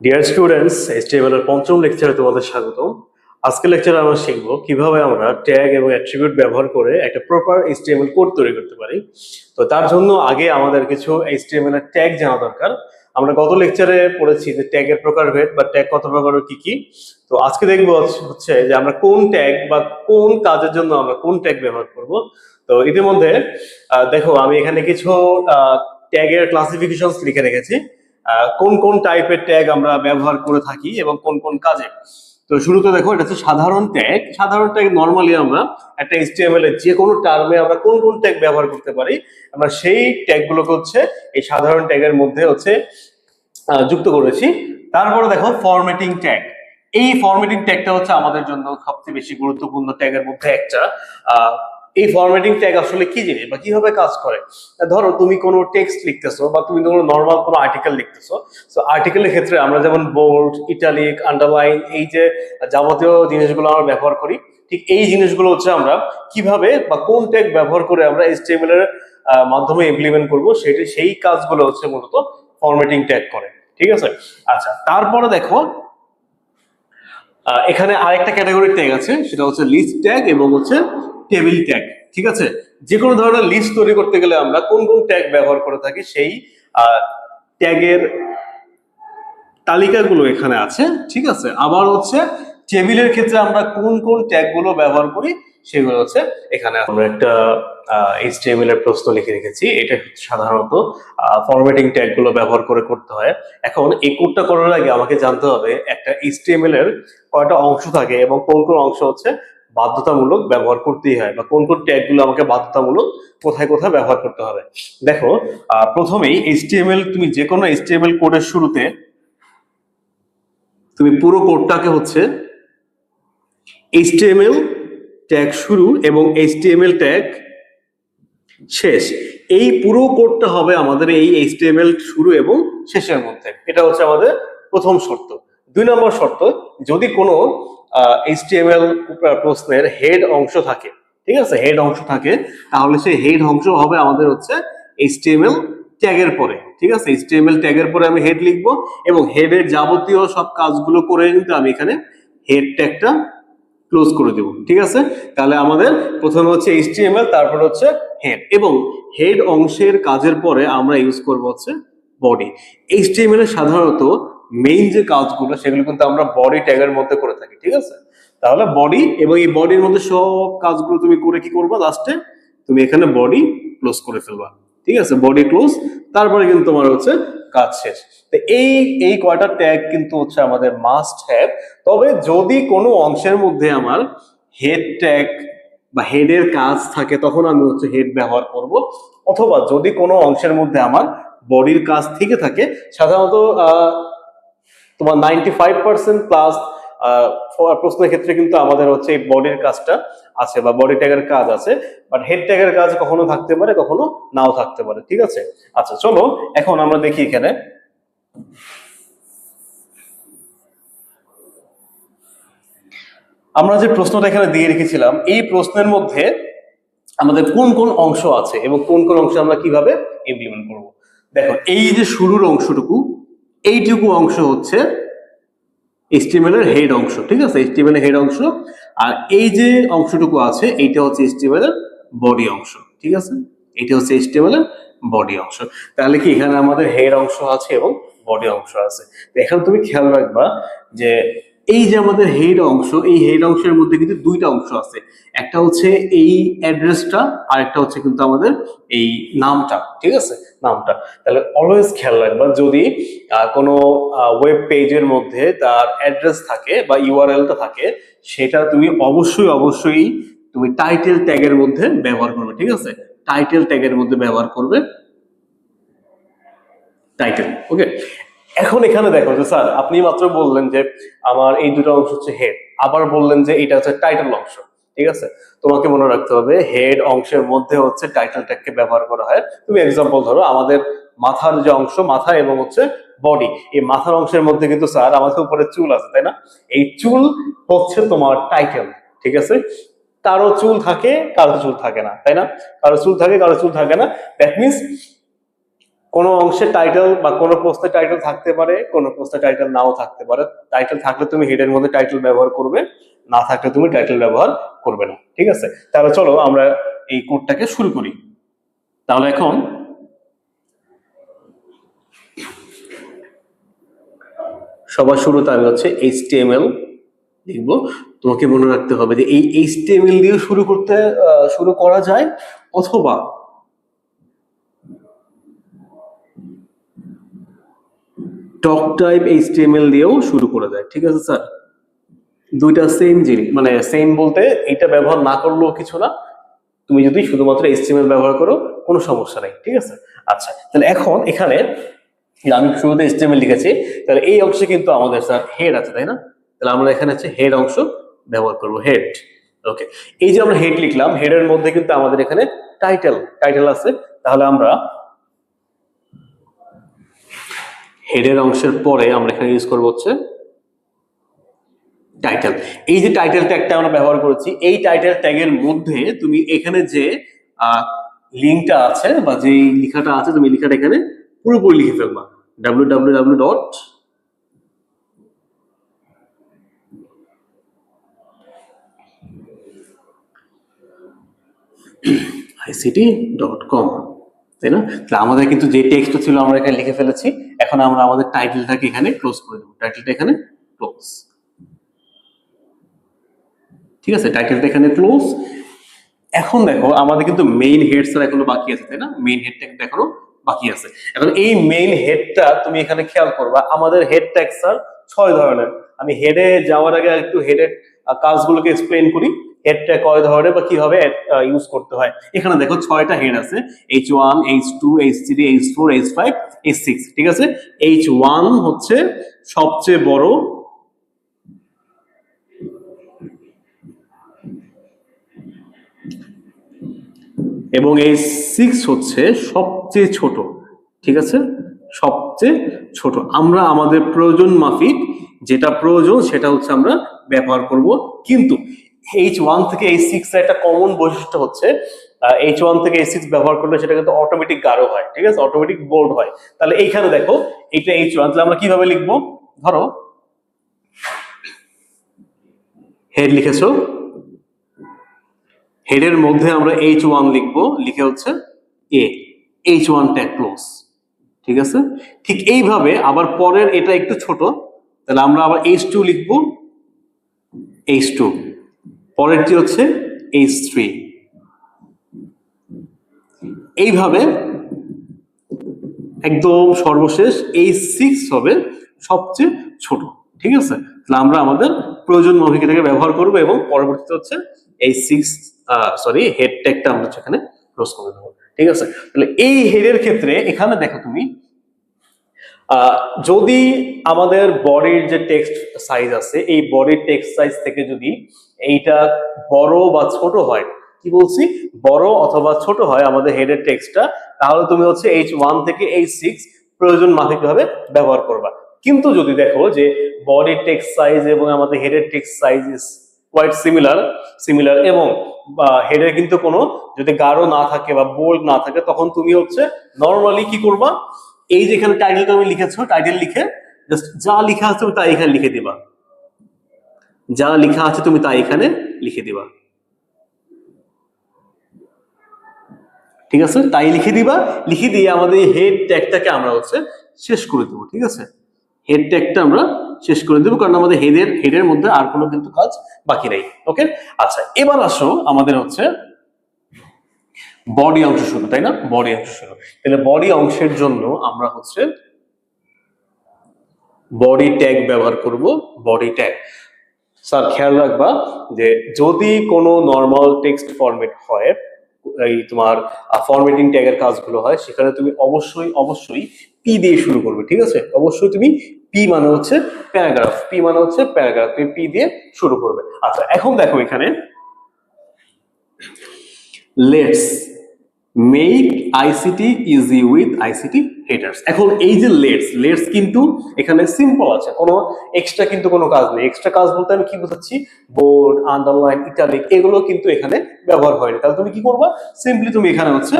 Dear students, HTML এর পঞ্চম লেকচারে তোমাদের স্বাগতম। আজকের লেকচারে আমরা শিখবো কিভাবে আমরা ট্যাগ এবং অ্যাট্রিবিউট ব্যবহার করে একটা প্রপার এইচটিএমএল কোড তৈরি করতে পারি। তো তার জন্য আগে আমাদের কিছু এইচটিএমএল এর ট্যাগ জানা দরকার। আমরা গত লেকচারে পড়েছি যে ট্যাগের প্রকারভেদ বা ট্যাগ কত প্রকারের কি কি। তো আজকে দেখবো হচ্ছে যে আমরা কোন ট্যাগ বা কোন কাজের জন্য আমরা কোন ট্যাগ ব্যবহার করব। তো ইতিমধ্যে দেখো আমি এখানে কিছু ট্যাগের ক্লাসিফিকেশন লিখে রেখেছি, কোন কোন টাইপের ট্যাগ আমরা ব্যবহার করে থাকি এবং কোন কোন কাজে। তো শুরুতে দেখো, এটা হচ্ছে সাধারণ ট্যাগ। সাধারণ ট্যাগ নরমালি আমরা একটা এইচটিএমএল এর যে কোনো টার্মে আমরা কোন কোন ট্যাগ ব্যবহার করতে পারি, আমরা সেই ট্যাগ গুলোকে হচ্ছে এই সাধারণ ট্যাগের মধ্যে হচ্ছে যুক্ত করেছি। তারপরে দেখো ফরম্যাটিং ট্যাগ। এই ফরম্যাটিং ট্যাগটা হচ্ছে আমাদের জন্য সবচেয়ে বেশি গুরুত্বপূর্ণ ট্যাগের মধ্যে একটা। এই ফরম্যাটিং ট্যাগ আসলে কি জিনিস বা কিভাবে কাজ করে। ধরো তুমি কোনো টেক্সট লিখতেছো বা তুমি কোনো নর্মাল কোনো আর্টিকেল লিখতেছো। তো আর্টিকেলের ক্ষেত্রে আমরা যেমন বোল্ড, ইটালিক, আন্ডারলাইন, এই যে যাবতীয় জিনিসগুলো আমরা ব্যবহার করি, ঠিক এই জিনিসগুলো হচ্ছে আমরা কিভাবে বা কোন ট্যাগ ব্যবহার করে আমরা এইচটিএমএল এর মাধ্যমে ইমপ্লিমেন্ট করবো, সেই কাজগুলো হচ্ছে মূলত ফরম্যাটিং ট্যাগ করে। ঠিক আছে, আচ্ছা। তারপরে দেখো এখানে আরেকটা ক্যাটাগরি ট্যাগ আছে, সেটা হচ্ছে লিস্ট ট্যাগ এবং হচ্ছে টেবিল ট্যাগ। ঠিক আছে, যে কোনো ধরনের লিস্ট তৈরি করতে গেলে আমরা কোন কোন ট্যাগ ব্যবহার করে থাকি সেই ট্যাগের তালিকাগুলো এখানে আছে। ঠিক আছে, আবার হচ্ছে টেবিলের ক্ষেত্রে আমরা কোন কোন ট্যাগ গুলো ব্যবহার করি সেগুলো হচ্ছে এখানে। আমরা একটা এইচটিএমএল এর প্রশ্ন লিখে রেখেছি, এটা সাধারণত ফরম্যাটিং ট্যাগ গুলো ব্যবহার করে করতে হয়। এখন এই কোডটা করার আগে আমাকে জানতে হবে একটা এইচটিএমএল এর কয়টা অংশ থাকে এবং কোন কোন অংশ হচ্ছে বাধ্যতামূলক ব্যবহার করতেই হয়, বা কোন কোন ট্যাগ গুলো আমাকে বাধ্যতামূলক কোথায় কোথায় ব্যবহার করতে হবে। দেখো, প্রথমেই এইচটিএমএল, তুমি যে কোনো এইচটিএমএল কোডের শুরুতে তুমি পুরো কোডটাকে হচ্ছে এইচটিএমএল ট্যাগ শুরু এবং এইচটিএমএল ট্যাগ শেষ, এই পুরো কোডটা হবে আমাদের এই এইচটিএমএল শুরু এবং শেষের মধ্যে। এটা হচ্ছে আমাদের প্রথম শর্ত। 2 নম্বর শর্ত, যদি কোনো এইচটিএমএল প্রশ্নের হেড অংশ থাকে, ঠিক আছে, হেড অংশ থাকে, তাহলে সেই হেড অংশ হবে আমাদের হচ্ছে এইচটিএমএল ট্যাগের পরে। ঠিক আছে, এইচটিএমএল ট্যাগের পরে আমি হেড লিখবো এবং হেডের যাবতীয় সব কাজগুলো করে কিন্তু আমি এখানে হেড ট্যাগটা ক্লোজ করে দেব। ঠিক আছে, তাহলে আমাদের প্রথমে হচ্ছে এইচটিএমএল, তারপর হচ্ছে হেড, এবং হেড অংশের কাজের পরে আমরা ইউজ করব হচ্ছে বডি। এইচটিএমএল এর সাধারণত মেইন যে কাজগুলো সেগুলো কিন্তু আমরা বডি ট্যাগের মধ্যে করে থাকি। ঠিক আছে, তাহলে বডি, এবং এই বডির মধ্যে সব কাজগুলো তুমি করে কি করবা, লাস্টে তুমি এখানে বডি ক্লোজ করে ফেলবা। ঠিক আছে, বডি ক্লোজ, তারপরে কিন্তু তোমার হচ্ছে কাজ শেষ। তো এই এই কয়টা ট্যাগ কিন্তু হচ্ছে আমাদের মাস্ট হ্যাভ। তবে যদি কোনো অংশের মধ্যে আমার হেড ট্যাগ বা হেডের কাজ থাকে তখন আমি হচ্ছে হেড ব্যবহার করব, অথবা যদি কোনো অংশের মধ্যে আমার বডির কাজ থেকে থাকে, সাধারণত তোমার 95% প্লাস প্রশ্নের ক্ষেত্রে কিন্তু আমাদের হচ্ছে এই বডির কাজটা আছে বা বডি ট্যাগের কাজ আছে, বাট হেড ট্যাগের কাজ কখনো থাকতে পারে, কখনো নাও থাকতে পারে। ঠিক আছে, আচ্ছা চলো এখন আমরা দেখি এখানে আমরা যে প্রশ্নটা এখানে দিয়ে রেখেছিলাম, এই প্রশ্নের মধ্যে আমাদের কোন কোন অংশ আছে এবং কোন কোন অংশ আমরা কিভাবে ইমপ্লিমেন্ট করব। দেখো, এই যে শুরুর অংশটুকু, এইটুকু অংশ হচ্ছে এইচটিএমএল এর হেড অংশ। ঠিক আছে, এইচটিএমএল এর হেড অংশ, আর এই যে অংশটুকু আছে এইটা হচ্ছে এইচটিএমএল এর বডি অংশ। ঠিক আছে, এটা হচ্ছে এইচটিএমএল এর বডি অংশ। তাহলে কি এখানে আমাদের হেড অংশ আছে এবং বডি অংশ আছে। এখানে তুমি খেয়াল রাখবা যে এই যে আমাদের হেড অংশ, এই হেড অংশের মধ্যে কিন্তু দুইটা অংশ আছে, একটা হচ্ছে এই অ্যাড্রেসটা, আর একটা হচ্ছে কিন্তু আমাদের এই নামটা। ঠিক আছে, নামটা। তাহলে অলওয়েজ খেয়াল রাখবা, যদি কোনো ওয়েব পেজের মধ্যে তার অ্যাড্রেস থাকে বা ইউআরএলটা থাকে, সেটা তুমি অবশ্যই তুমি টাইটেল ট্যাগের মধ্যে ব্যবহার করবে। ঠিক আছে, টাইটেল ট্যাগের মধ্যে ব্যবহার করবে টাইটেল। ওকে, এখন এখানে দেখো যে স্যার আপনি মাত্র বললেন যে আমার এই দুটো অংশ হচ্ছে হেড, আবার বললেন যে এটা হচ্ছে টাইটেল অংশ। ঠিক আছে, তোমাকে মনে রাখতে হবে হেড অংশের মধ্যে হচ্ছে টাইটেল ট্যাগকে ব্যবহার করা হয়। তুমি এক্সাম্পল ধরো, আমাদের মাথার যে অংশ, মাথা এবং হচ্ছে বডি, এই মাথার অংশের মধ্যে কিন্তু স্যার আমাদের উপরে চুল আছে, তাই না? এই চুল হচ্ছে তোমার টাইটেল। ঠিক আছে, কারো চুল থাকে, কারো চুল থাকে না, তাই না? কারো চুল থাকে, কারো চুল থাকে না। দ্যাট মিনস কোনো অংশে টাইটেল বা কোনো পোস্টে টাইটেল থাকতে পারে, কোনো পোস্টে টাইটেল নাও থাকতে পারে। টাইটেল থাকলে তুমি হেডের মধ্যে টাইটেল ব্যবহার করবে, না থাকলে তুমি টাইটেল ব্যবহার করবে না। ঠিক আছে, তাহলে চলো আমরা এই কোডটাকে শুরু করি। তাহলে এখন সবার শুরুতে আমি হচ্ছে HTML লিখবো। তোমাকে মনে রাখতে হবে যে এই HTML দিয়ে শুরু করা যায়, অথবা টক টাইপ HTML দিয়েও শুরু করা যায়। ঠিক আছে স্যার, দুইটা সেম জিনিস, মানে সেম বলতে এটা ব্যবহার না করলেও কিছু না, তুমি যদি শুধুমাত্র HTML ব্যবহার করো কোনো সমস্যা নাই। ঠিক আছে, আচ্ছা তাহলে এখন এখানে আমি শুরুতে HTML লিখেছি, তাহলে এই অংশে কিন্তু আমাদের স্যার হেড আছে, তাই না? তাহলে আমরা এখানে হচ্ছে হেড অংশ ব্যবহার করব, হেড। ওকে, এই যে আমরা হেড লিখলাম, হেডের মধ্যে কিন্তু আমাদের এখানে টাইটেল আছে। তাহলে আমরা হেডের অংশের পরে আমরা এখানে ইউজ করব হচ্ছে টাইটেল। এই যে টাইটেল ট্যাগটা আমরা ব্যবহার করেছি, এই টাইটেল ট্যাগের মধ্যে তুমি এখানে যে লিঙ্কটা আছে বা যে লেখাটা আছে, তুমি লেখাটা এখানে পুরোপুরি লিখে ফেলবা, www. ict.com, তাই না? তাহলে আমাদের কিন্তু যে টেক্সট ছিল আমরা এখানে লিখে ফেলেছি। এখন আমরা আমাদের টাইটেলটাকে এখানে ক্লোজ করে দেবো, টাইটেলটা এখানে ক্লোজ। ঠিক আছে, টাইটেলটা এখানে ক্লোজ। এখন দেখো আমাদের কিন্তু মেইন হেড স্যার এখনো বাকি আছে, তাই না? মেইন হেড ট্যাগটা এখনো বাকি আছে। এখন এই মেইন হেডটা তুমি এখানে খেয়াল করবা, আমাদের হেড ট্যাগ স্যার 6 ধরনের। আমি হেডে যাওয়ার আগে একটু হেডের কাজগুলোকে এক্সপ্লেন করি, হেড ট্যাগ কয় ধরনের বা কিভাবে ইউজ করতে হয়। এখানে দেখো 6টা হেড আছে, H1, H2, H3, H4, H5, H6। ঠিক আছে, H1 হচ্ছে সবচেয়ে বড়, এবং H6 হচ্ছে সবচেয়ে ছোট। ঠিক আছে, সবচেয়ে ছোট। আমরা আমাদের প্রয়োজন মাফিক যেটা প্রয়োজন সেটা হচ্ছে আমরা ব্যবহার করব। কিন্তু H1 থেকে H6 এর একটা কমন বৈশিষ্ট্য হচ্ছে H1 থেকে H6 ব্যবহার করলে সেটা কিন্তু অটোমেটিক গাঢ় হয়। ঠিক আছে, অটোমেটিক বোল্ড হয়। তাহলে এইখানে দেখো এটা H1, তাহলে আমরা কিভাবে লিখবো? ধরো হেড লিখেছো, হেডের মধ্যে আমরা H1 লিখবো, লিখে হচ্ছে H1 ট্যাগ ক্লোজ। ঠিক আছে, ঠিক এইভাবে আবার পরের এটা একটু ছোট, তাহলে আমরা আবার H2 লিখবো, H2, পরেরটি হচ্ছে H3, এইভাবে একদম সর্বশেষ H6 হবে সবচেয়ে ছোট। ঠিক আছে, তাহলে আমরা আমাদের প্রয়োজন মাফিক এটাকে ব্যবহার করবো এবং পরবর্তীতে হচ্ছে H6 হেড ট্যাগটা আমরা সেখানে ক্লোজ করে দেবো। ঠিক আছে, তাহলে এই হেডের ক্ষেত্রে এখানে দেখো তুমি যদি আমাদের বডির যে টেক্সট সাইজ আছে, এই বডির টেক্সট সাইজ থেকে যদি এইটা বড় বা ছোট হয়, কি বলছি, বড় অথবা ছোট হয় আমাদের হেডের টেক্সটটা, তাহলে তুমি হচ্ছে H1 থেকে H6 প্রয়োজন মাফিক ভাবে ব্যবহার করবা। কিন্তু যদি দেখো যে বডির টেক্সট সাইজ এবং আমাদের হেডের text size is quite similar এবং হেডের কিন্তু কোনো যদি গাঢ় না থাকে বা বোল্ড না থাকে, তখন তুমি হচ্ছে নর্মালি কি করবা, এই যে এখানে টাইটেল তুমি লিখেছো, টাইটেল লিখে জাস্ট যা লেখা আছে তুমি তাই এখানে লিখে দিবা, যা লেখা আছে তুমি তাই এখানে লিখে দিবা। ঠিক আছে, তাই লিখে দিবা, লিখে দিয়ে আমাদের হেড ট্যাগটাকে আমরা হচ্ছে শেষ করে দেবো। ঠিক আছে, হেড ট্যাগটা আমরা শেষ করে দেবো, কারণ আমাদের হেডের মধ্যে আর কোনো কিন্তু কাজ বাকি নেই। ওকে, আচ্ছা এবার আসো আমাদের হচ্ছে বডি অংশ শুরু, তাই না? বডি অংশ শুরু, তাহলে বডি অংশের জন্য আমরা হচ্ছে বডি ট্যাগ ব্যবহার করব। বডি ট্যাগ স্যার খেয়াল রাখবা যে যদি কোনো নর্মাল টেক্সট ফরম্যাট হয়, এই তোমার ফরম্যাটিং ট্যাগের কাজগুলো হয়, সেখানে তুমি অবশ্যই পি দিয়ে শুরু করবে। ঠিক আছে, অবশ্যই তুমি পি মানে হচ্ছে প্যারাগ্রাফ, পি মানে হচ্ছে প্যারাগ্রাফ, তুমি পি দিয়ে শুরু করবে। আচ্ছা এখন দেখো এখানে let's make ICT easy with ICT headers. এখন এই যে লেটস কিন্তু এখানে সিম্পল আছে, কোনো এক্সট্রা কিন্তু কোনো কাজ নেই। এক্সট্রা কাজ বলতে আমি কি বোঝাচ্ছি, বোল্ড, আন্ডারলাইন, ইটালিক এগুলো কিন্তু এখানে ব্যবহার হয়নি। তাহলে তুমি কি করবা, সিম্পলি তুমি এখানে হচ্ছে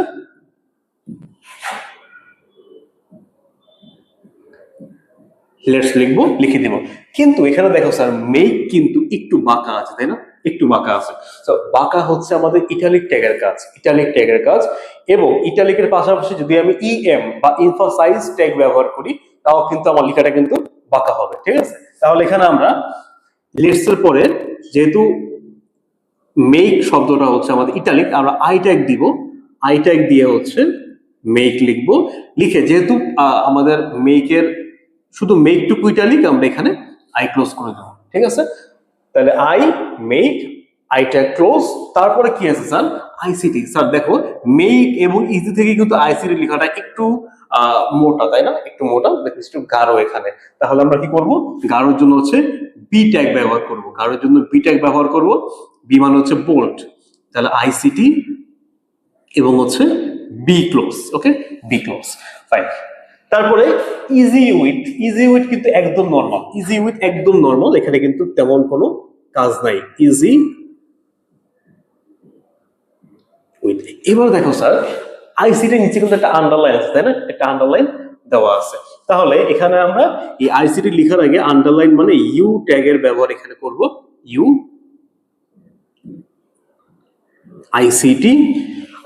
লেটস লিখবো, লিখে দিব। কিন্তু এখানে দেখো স্যার মেক কিন্তু একটু বাঁকা আছে, তাই না? একটু বাঁকা আছে। তো বাঁকা হচ্ছে আমাদের ইটালিক ট্যাগের কাজ, ইটালিক ট্যাগের কাজ। এবং ইটালিকের পাশাপাশি যদি আমি ইএম বা এমফাসাইজ ট্যাগ ব্যবহার করি তাও কিন্তু আমার লেখাটা কিন্তু বাঁকা হবে, ঠিক আছে? তাহলে এখানে আমরা লেটস এর পরে যেহেতু মেক শব্দটা হচ্ছে আমাদের ইটালিক, আমরা আই ট্যাগ দিব, আই ট্যাগ দিয়ে হচ্ছে মেক লিখবো। লিখে যেহেতু আমাদের মেকের শুধু মেক টু ইটালিক, আমরা এখানে আই ক্লোজ করে দেবো, ঠিক আছে? তাহলে I make, I tag close. তারপরে কি আছে স্যার? আইসিটি। স্যার দেখো মেক এবং ইজি থেকে কিন্তু আইসিটি লেখাটা একটু মোটা, তাই না? একটু মোটা, একটু গাঢ় এখানে। তাহলে আমরা কি করব? গাঢ়র জন্য হচ্ছে বি ট্যাগ ব্যবহার করব, গাঢ়র জন্য বি ট্যাগ ব্যবহার করব। বি মানে হচ্ছে বোল্ড, তাহলে আইসিটি এবং হচ্ছে বি ক্লোজ। ওকে, বি ক্লোজ, ফাইন। তারপরে ইজি উইথ, ইজি উইথ কিন্তু একদম নরমাল, ইজি উইথ একদম নরমাল, এখানে কিন্তু তেমন কোনো কাজ নাই। Easy with. এবার দেখো স্যার আইসিটির নিচে কিন্তু একটা আন্ডারলাইন আছে, তাই না? একটা আন্ডারলাইন দেওয়া আছে। তাহলে এখানে আমরা এই আইসিটি লেখার আগে আন্ডারলাইন মানে ইউ ট্যাগের ব্যবহার এখানে করব। You ICT.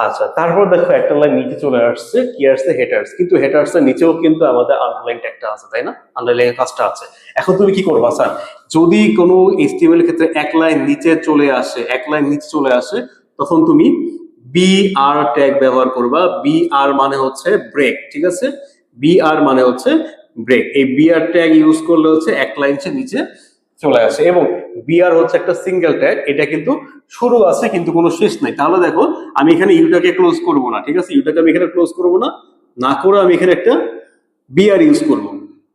আচ্ছা, তারপর দেখো একটা লাইন নিচে চলে আসছে, কি আসছে? হেটার্স। কিন্তু হেটার্স এর নিচেও কিন্তু আমাদের আন্ডারলাইন ট্যাগটা আছে, তাই না? আন্ডারলাইন এর কাজটা আছে। এখন তুমি কি করবা স্যার? যদি কোনো এইচটিএমএল এর ক্ষেত্রে এক লাইন নিচে চলে আসে, এক লাইন নিচে চলে আসে, তখন তুমি বি আর ট্যাগ ব্যবহার করবা। বি আর মানে হচ্ছে ব্রেক, ঠিক আছে? বি আর মানে হচ্ছে ব্রেক। এই বি আর ট্যাগ ইউজ করলে হচ্ছে এক লাইন নিচে চলে আসে। এবং বিআর হচ্ছে একটা সিঙ্গেল ট্যাগ, এটা কিন্তু শুরু আছে কিন্তু কোনো শেষ নাই। তাহলে দেখো আমি এখানে ইউটাকে ক্লোজ করব না, ঠিক আছে? ইউটাকে আমি এখানে ক্লোজ করব না, না করে আমি এখানে একটা বিআর ইউজ করব।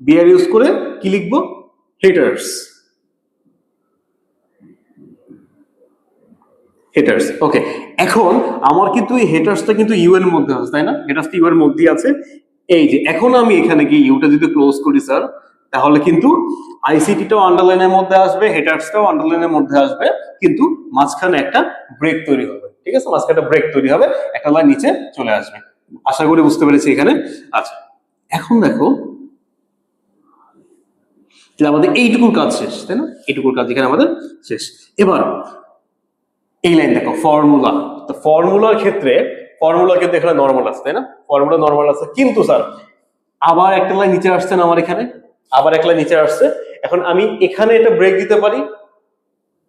বিআর ইউজ করে কি লিখবো? Haters, haters. ওকে, এখন আমার কিন্তু এই হেটার্সটা কিন্তু ইউ এর মধ্যে আছে, তাই না? হেটার্সটা ইউ এর মধ্যেই আছে। এই যে এখন আমি এখানে গিয়ে ইউটা যদি ক্লোজ করি স্যার, তাহলে কিন্তু আইসিটিটাও আন্ডারলাইনের মধ্যে আসবে, হেটার্সটাও আন্ডারলাইনের মধ্যে আসবে, কিন্তু মাঝখানে একটা ব্রেক তৈরি হবে, ঠিক আছে? মাঝখানে একটা ব্রেক তৈরি হবে, একটা লাইন নিচে চলে আসবে। আশা করি বুঝতে পেরেছি এখানে। আচ্ছা, এখন দেখো আমাদের এইটুকুর কাজ শেষ, তাই না? এইটুকুর কাজ এখানে আমাদের শেষ। এবার এই লাইন দেখো, ফর্মুলা। তো ফর্মুলার ক্ষেত্রে, ফর্মুলা কিন্তু এখানে নর্মাল আছে, তাই না? ফর্মুলা নর্মাল আছে, কিন্তু স্যার আবার একটা লাইন নিচে আসছে না আমার এখানে? আবার এক লাইন নিচে আসছে। এখন আমি এখানে এটা ব্রেক দিতে পারি,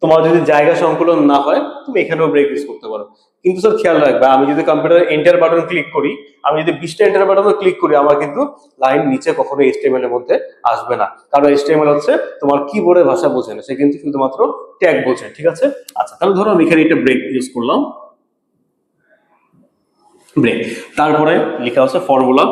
তোমার যদি জায়গা সংকুলন না হয় তুমি এখানেও ব্রেক ইউজ করতে পারো। কিন্তু স্যার খেয়াল রাখবে, আমি যদি কম্পিউটারে এন্টার বাটন ক্লিক করি, আমি যদি 20টা এন্টার বাটনে ক্লিক করি, আমার কিন্তু লাইন নিচে কখনো এইচটিএমএল এর মধ্যে আসবে না। কারণ এইচটিএমএল হচ্ছে তোমার কিবোর্ডের ভাষা বোঝে না, সে কিন্তু শুধুমাত্র ট্যাগ বোঝে, ঠিক আছে? আচ্ছা, তাহলে ধরো আমি এখানে এটা ব্রেক ইউজ করলাম, ব্রেক। তারপরে লেখা হচ্ছে ফর্মুলা।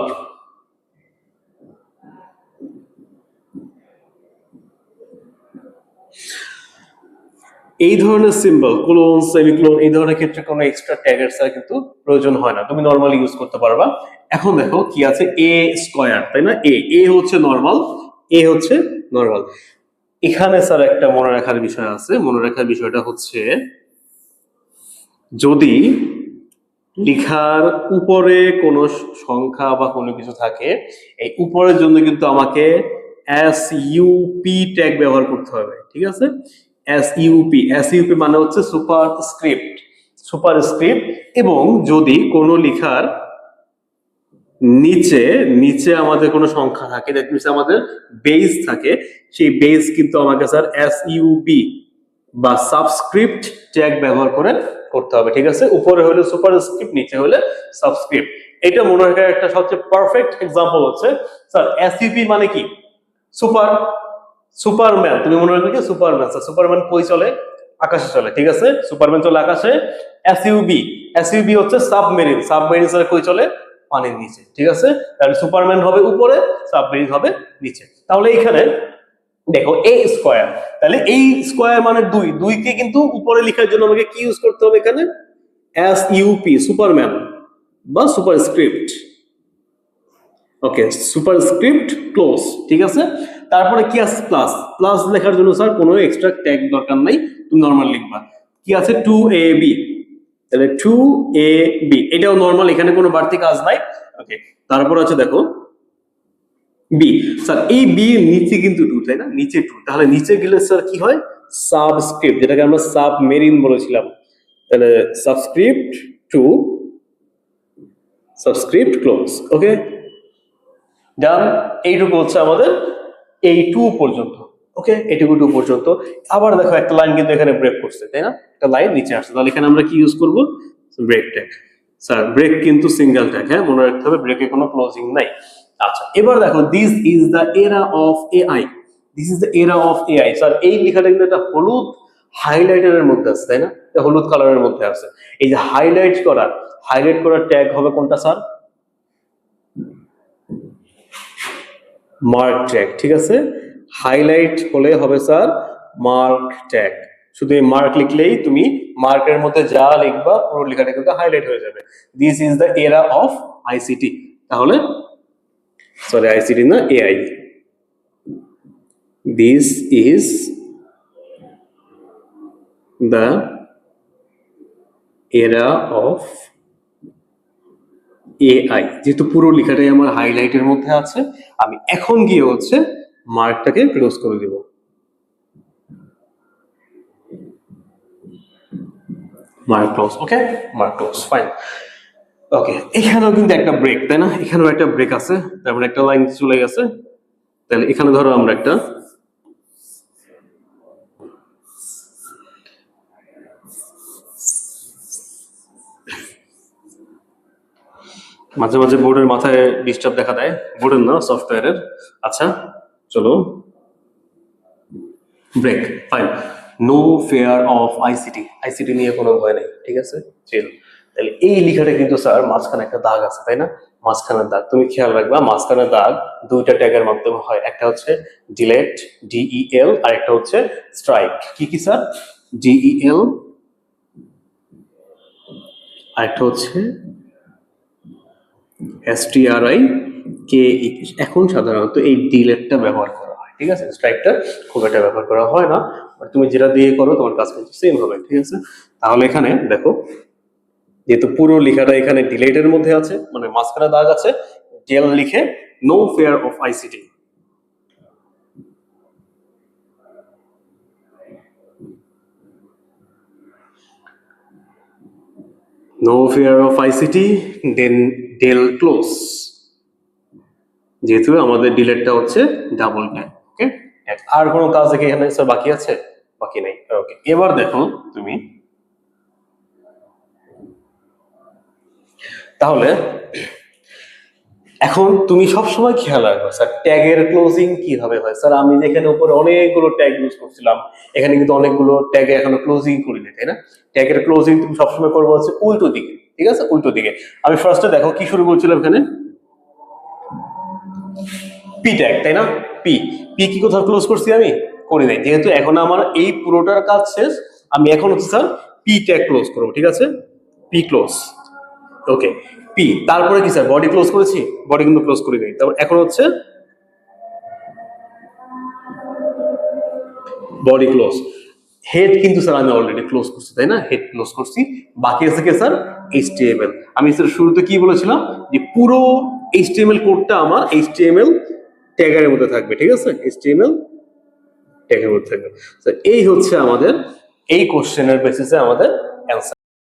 এই ধরনের সিম্বল কোলন, সেমিকোলন, এই ধরনের ক্ষেত্রে কোনো এক্সট্রা ট্যাগের কিন্তু প্রয়োজন হয় না, তুমি নরমালি ইউজ করতে পারবা। এখন দেখো কি আছে? এ স্কয়ার, তাই না? এ হচ্ছে নরমাল, এ হচ্ছে নরমাল। এখানে স্যার একটা মনে রাখার বিষয় আছে, মনে রাখার বিষয়টা হচ্ছে যদি লেখার উপরে কোনো সংখ্যা বা কোনো কিছু থাকে, এই উপরের জন্য কিন্তু আমাকে এসইউপি ট্যাগ ব্যবহার করতে হবে, ঠিক আছে? এসইউপি, এসইউপি মানে হচ্ছে সুপার স্ক্রিপ্ট, সুপার স্ক্রিপ্ট। এবং যদি কোনো লেখার নিচে নিচে আমাদের কোনো সংখ্যা থাকে, দ্যাট মিনস আমাদের বেস থাকে, সেই বেস কিন্তু আমাকে স্যার এসইউবি বা সাবস্ক্রিপ্ট ট্যাগ ব্যবহার করে করতে হবে, ঠিক আছে? উপরে হলে সুপার স্ক্রিপ্ট, নিচে হলে সাবস্ক্রিপ্ট। এটা মনে রাখার একটা সবচেয়ে পারফেক্ট এক্সাম্পল হচ্ছে স্যার এসইউপি মানে কি? Super, Superman. তুমি মনে রাখবে কি? সুপারম্যান। স্যার সুপারম্যান কই চলে? আকাশে চলে, ঠিক আছে? সুপারম্যান চলে আকাশে। এসইউবি, এসইউবি হচ্ছে সাবমেরিন, সাবমেরিন স্যার কই চলে? পানির নিচে, ঠিক আছে? তাহলে সুপারম্যান হবে উপরে, সাবমেরিন হবে নিচে। তাহলে এখানে দেখো এ স্কয়ার, তাহলে এই স্কয়ার মানে দুই, দুইকে কিন্তু উপরে লেখার জন্য আমাকে কি ইউজ করতে হবে এখানে? এস ইউপি, সুপারম্যান বা সুপারস্ক্রিপ্ট। ওকে, সুপারস্ক্রিপ্ট ক্লোজ, ঠিক আছে? তারপরে কি আছে? প্লাস। প্লাস লেখার জন্য স্যার কোনো এক্সট্রা ট্যাগ দরকার নাই, তুমি নরমাল লিখবা। কি আছে? 2ab, তাহলে 2ab, এটাও নরমাল, এখানে কোনো বাড়তি কাজ নাই। ওকে, তারপর আছে দেখো বি। স্যার এই বি এর নিচে কিন্তু টু, তাই না? নিচে টু, তাহলে নিচে গেলে স্যার কি হয়? সাবস্ক্রিপ্ট, যেটাকে আমরা সাবমেরিন বলেছিলাম, তাহলে সাবস্ক্রিপ্ট টু, সাবস্ক্রিপ্ট ক্লোজ। ওকে, ডান। এইটুকু হচ্ছে আমাদের এই টু পর্যন্ত। ওকে, এইটুকু টু পর্যন্ত। আবার দেখো একটা লাইন কিন্তু এখানে ব্রেক করছে, তাই না? একটা লাইন নিচে আসছে, তাহলে এখানে আমরা কি ইউজ করব? Break tag. স্যার ব্রেক কিন্তু সিঙ্গেল ট্যাগ, হ্যাঁ মনে রাখতে হবে, ব্রেকে কোনো ক্লোজিং নাই। আচ্ছা, এবার দেখো দিস ইজ দ্য এরা of AI. This is the এরা অফ এআই। স্যার এই লেখাটা কিন্তু একটা হলুদ হাইলাইটারের মধ্যে আছে, তাই না? এটা হলুদ কালারের মধ্যে আছে। এই যে হাইলাইট করা ট্যাগ হবে কোনটা স্যার? মার্ক ট্যাগ, ঠিক আছে? হাইলাইট হলে হবে স্যার মার্ক ট্যাগ। শুধু এই মার্ক লিখলেই তুমি মার্কের মধ্যে যা লিখবা পুরো লেখাটা কিন্তু হাইলাইট হয়ে যাবে। দিস ইজ দ্য এরা অফ আইসিটি। তাহলে সরি, আইসিটি না, এআই। দিস ইজ দ্য এরা অফ এআই। যেহেতু পুরো লেখাটাই আমার হাইলাইটের মধ্যে আছে, আমি এখন গিয়ে হচ্ছে মার্কটাকে ক্লোজ করে দিব। Mark close. Okay, mark close, fine. Okay, এখানেও কিন্তু একটা ব্রেক, তাই না? এখানেও একটা ব্রেক আছে, তার মানে একটা লাইন চলে গেছে। তাহলে এখানে ধরো আমরা একটা মাঝে মাঝে বোর্ডের মাথায় ডিস্টার্ব দেখা দেয়, বোর্ডের না, সফটওয়্যারের। আচ্ছা চলো, break, fine. No fear of ICT. ICT নিয়ে কোনো ভয় নেই, ঠিক আছে, চিল। তাহলে এই লেখাটা কিন্তু স্যার মাঝখানে একটা দাগ আছে, তাই না? মাঝখানের দাগ তুমি খেয়াল রাখবা, মাঝখানের দাগ দুইটা ট্যাগের মাধ্যমে হয়। একটা হচ্ছে ডিলেট, ডিইএল, আর একটা হচ্ছে স্ট্রাইক। কি কি স্যার? ডিইএল, আর একটা হচ্ছে এসটিআরআই কে। এখন সাধারণত এই ডিলেটটা ব্যবহার করা হয়, ঠিক আছে? স্ট্রাইকটা খুব একটা ব্যবহার করা হয় না, বাট তুমি যেটা দিয়ে করো তোমার কাজ কিন্তু সেম হবে, ঠিক আছে? তাহলে এখানে দেখো, যেহেতু পুরো লেখাটা এখানে ডিলেটের মধ্যে আছে, মানে মাঝখানে দাগ আছে, ডেল লিখে no fear of ICT. No fear of ICT, then del close. যেহেতু আমাদের ডিলেটটা হচ্ছে ডাবল ট্যাগ। ওকে, আর কোনো কাজ দেখে এখানে স্যার বাকি আছে? বাকি নেই। ওকে, এবার দেখো তুমি, তাহলে এখন তুমি সবসময় খেয়াল রাখবে স্যার ট্যাগের ক্লোজিং কিভাবে হয়। স্যার আমি যেখানে উপরে অনেকগুলো ট্যাগ ইউজ করছিলাম, এখানে কিন্তু অনেকগুলো ট্যাগে এখনো ক্লোজিং করিনি, তাই না? ট্যাগের ক্লোজিং তুমি সবসময় করবো হচ্ছে উল্টো দিকে, ঠিক আছে? উল্টো দিকে। আমি ফার্স্টে দেখো কি শুরু করছিলাম এখানে, পি ট্যাগ, তাই না? পি। পি কি কোথাও ক্লোজ করছি? আমি করি নাই। যেহেতু এখন আমার এই পুরোটার কাজ শেষ, আমি এখন হচ্ছে স্যার পি ট্যাগ ক্লোজ করবো, ঠিক আছে? P close. Okay, P. তারপরে কি স্যার বডি ক্লোজ করেছি? বডি কিন্তু ক্লোজ করি নাই। তারপর এখন হচ্ছে বডি ক্লোজ। হেড কিন্তু স্যার আমি অলরেডি ক্লোজ করছি, তাই না? হেড ক্লোজ করছি। বাকি আছে কি স্যার? এইচটিএমএল। আমি স্যার শুরুতে কি বলেছিলাম যে পুরো এইচটিএমএল কোডটা আমার এইচটিএমএল ট্যাগের মধ্যে থাকবে, ঠিক আছে? এইচটিএমএল ট্যাগের মধ্যে থাকবে। এই হচ্ছে আমাদের এই কোশ্চেনের বেসিসে আমাদের অ্যান্সার।